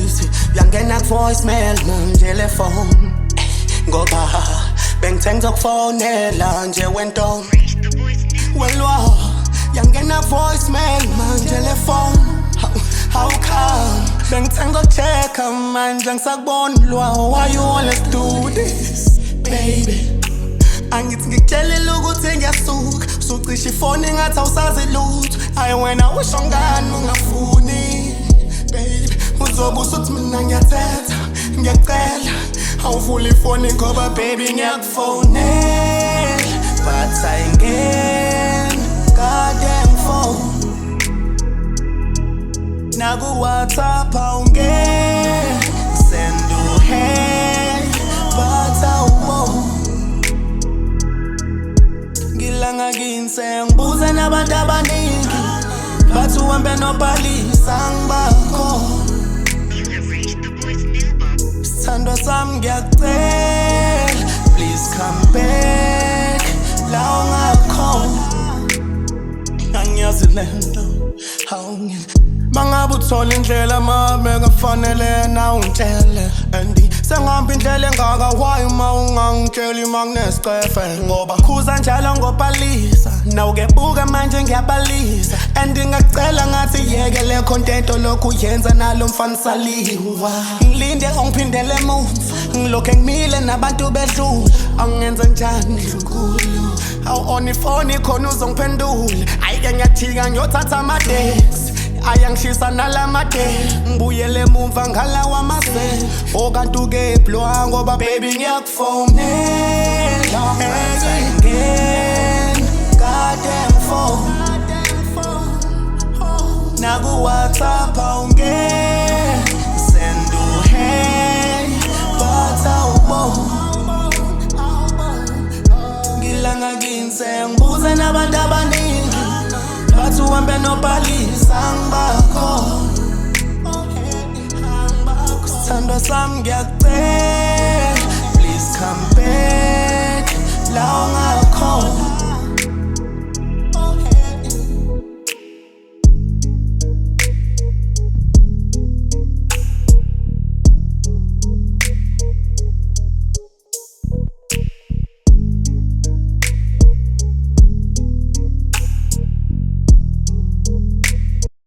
please uyangena ku-voicemail manje le phone ngoba bengithenga ukufonela nje wentombi welwa yangena voicemail manje le phone how come bengithenga ukuchecka manje ngisakubonwa why you always do this baby angithi ngikutshelela ukuthi ngiyasuka usucisha ifoni ngathi awusazi lutho hayi wena usho ngani ungafuni baby uzobe usuthi mina ngiyathetha ngiyacela awuvula ifoni ngoba baby ngiyakufonela but ayingeni goddamn phone naku WhatsApp awungeni send hey but awuboni ngilanga kinse ngibuze nabantu abaningi bathi uhambe nobhalisa ngibakho sithandwa sami ngiyakucela please come back la ungakhona angiyazi lento awungeni mangabe uthola indlela mame kufanele na ungitshele and sengihamba indlela engaka why uma ungangitsheli manginesicefe ngoba khuza njalo ngobhalisa nawukebuka manje ngiyabalisa and ngicela ngathi yeke le content lokhu yenza nalo mfana saliwa ngilinde ungiphindele emuva ngilokho ngimile nabantu bedlula angenza njani nkulu awu on ifoni khona uzongiphendula ayike ngiyathika ngiyothatha amadex ayangishisa nalamade ngibuyele emumva ngalawa mase okanti-ke eblowa ngoba baby ngiyakufonela again goddamn phone naku WhatsApp awungeni send hey but awuboni ngilanga kinse ngibuze nabantu abaningi bathi uhambe nobhalisa ngibakho sithandwa sami ngiyakucela please come back la ungakhona